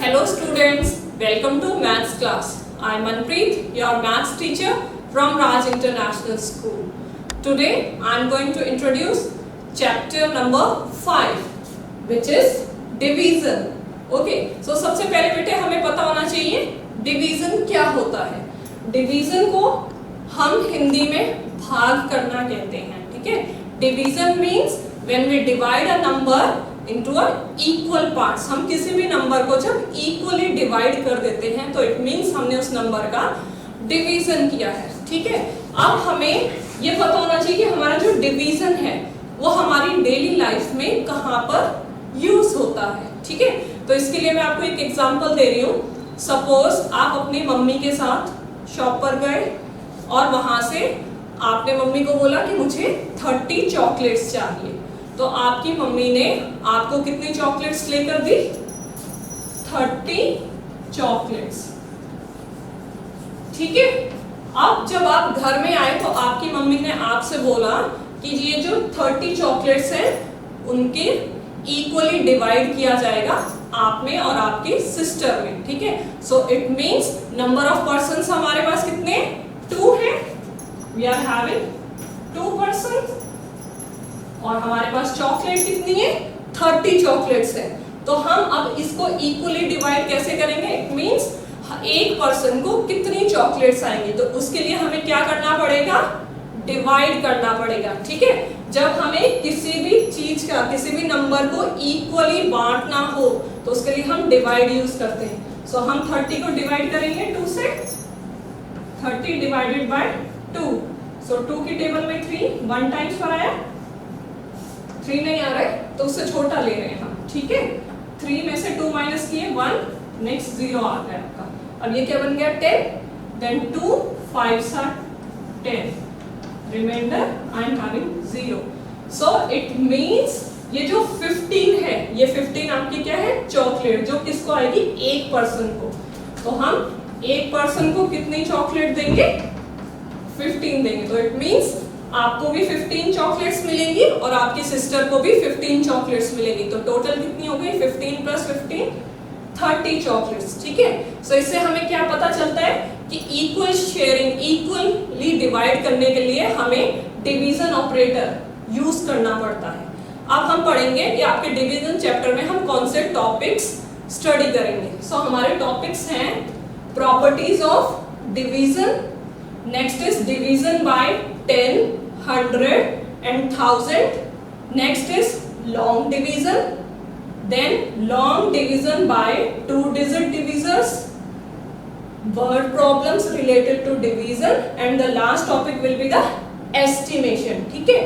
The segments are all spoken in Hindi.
Hello students, welcome to maths class. I am Manpreet, your maths teacher from Raj International School. Today I am going to introduce chapter number 5 which is division. Okay, so सबसे पहले बेटे हमें पता होना चाहिए डिवीजन क्या होता है. डिवीजन को हम हिंदी में भाग करना कहते हैं. ठीक है, division means when we divide a number into a equal parts. हम किसी भी नंबर को जब इक्वली डिवाइड कर देते हैं तो इट मीन्स हमने उस नंबर का डिवीजन किया है. ठीक है, अब हमें ये पता होना चाहिए कि हमारा जो डिवीजन है वो हमारी डेली लाइफ में कहाँ पर यूज होता है. ठीक है, तो इसके लिए मैं आपको एक एग्जांपल दे रही हूँ. सपोज आप अपनी मम्मी के साथ शॉप पर गए और वहां से आपने मम्मी को बोला कि मुझे 30 चॉकलेट्स चाहिए. तो आपकी मम्मी ने आपको कितनी चॉकलेट्स लेकर दी? 30 चॉकलेट्स. ठीक है, अब जब आप घर में आए तो आपकी मम्मी ने आपसे बोला कि ये जो 30 चॉकलेट्स हैं उनके इक्वली डिवाइड किया जाएगा आप में और आपके सिस्टर में. ठीक है, सो it means number of persons हमारे पास कितने? 2 हैं. वी आर हैविंग 2 पर्सन्स और हमारे पास चॉकलेट कितनी है? 30 चॉकलेट्स है. तो हम अब इसको इक्वली डिवाइड कैसे करेंगे? इट मींस एक पर्सन को कितनी चॉकलेट्स आएंगी, तो उसके लिए हमें क्या करना पड़ेगा? डिवाइड करना पड़ेगा. ठीक है, जब हमें किसी भी चीज का किसी भी नंबर को इक्वली बांटना हो तो उसके लिए हम डिवाइड यूज करते हैं. सो हम 30 को डिवाइड करेंगे 2 से. 30 डिवाइडेड बाय 2. सो 2 की टेबल में 3 1 टाइम्स पर आया. 3 नहीं आ रहा है तो उससे छोटा ले रहे हैं हम. ठीक है, 3 में से 2 माइनस किए 1, नेक्स्ट 0 आ गया आपका. अब ये क्या बन गया? 10. Then 2 5 are 10. Remainder I am having 0. So it means ये जो 15 है, ये 15 आपकी क्या है? चॉकलेट, जो किसको आएगी? एक पर्सन को. तो हम एक पर्सन को कितनी चॉकलेट देंगे? 15 देंगे. तो इट मींस आपको भी 15 चॉकलेट्स मिलेंगी और आपकी सिस्टर को भी 15 चॉकलेट्स मिलेंगी. तो टोटल कितनी हो गई? 15 प्लस 15 30 चॉकलेट्स. ठीक है, सो इससे हमें क्या पता चलता है कि इक्वल शेयरिंग, इक्वली डिवाइड करने के लिए हमें डिवीजन ऑपरेटर यूज करना पड़ता है. अब हम पढ़ेंगे कि आपके डिवीजन चैप्टर में हम कौन से टॉपिक्स स्टडी करेंगे. सो हमारे टॉपिक्स हैं properties of division, next is division bye 10, 100 and 1000. Next is long division, then long division by 2-digit divisors, word problems related to division, and the last topic will be the estimation. ठीक है,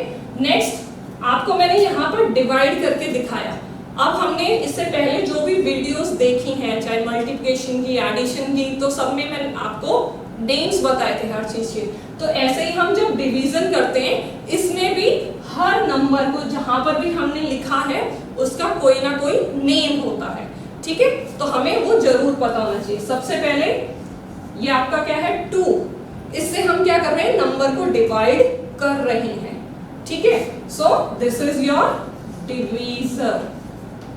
next आपको मैंने यहाँ पर डिवाइड करके दिखाया. अब हमने इससे पहले जो भी वीडियोस देखी हैं, चाहे मल्टीप्लिकेशन की, एडिशन की, तो सब में मैंने आपको नेम्स बताए थे हर चीज के. तो ऐसे ही हम जब डिवीजन करते हैं इसमें भी हर नंबर को जहां पर भी हमने लिखा है उसका कोई ना कोई नेम होता है. ठीक है, तो हमें वो जरूर पता होना चाहिए. सबसे पहले ये आपका क्या है? 2. इससे हम क्या कर रहे हैं? नंबर को डिवाइड कर रहे हैं. ठीक है, so this is your divisor.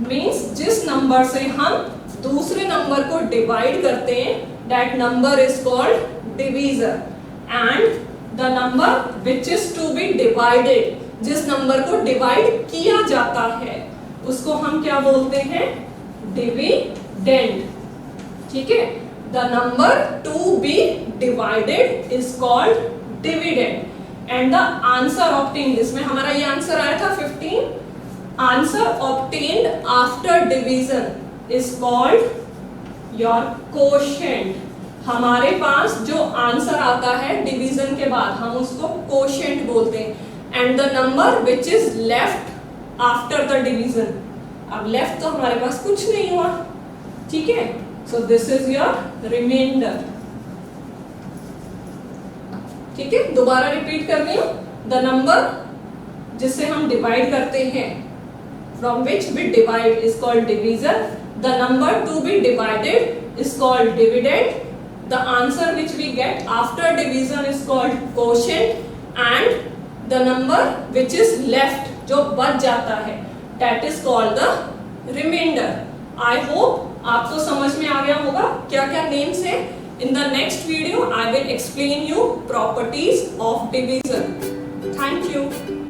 Means जिस नंबर से हम दूसरे नंबर को डिवाइड करते हैं that number is called divisor. And the number which is to be divided, जिस नंबर को डिवाइड किया जाता है उसको हम क्या बोलते हैं? डिविडेंड. ठीक है, the number to be divided is called dividend. And the answer obtained, इसमें हमारा ये आंसर आया था 15. Answer obtained after division is called your quotient. हमारे पास जो आंसर आता है डिवीजन के बाद हम उसको quotient बोलते हैं. And the number which is left after the division. अब लेफ्ट तो हमारे पास कुछ नहीं हुआ. ठीक है, so this is your remainder. ठीक है, दोबारा रिपीट कर रही हूं. द नंबर जिससे हम डिवाइड करते हैं, from which we divide, is called divisor. The number to be divided is called dividend. The answer which we get after division is called quotient. And the number which is left, जो बच जाता है, that is called the remainder. I hope आपको समझ में आ गया होगा क्या क्या नेम्स है। In the next video I will explain you properties of division. Thank you.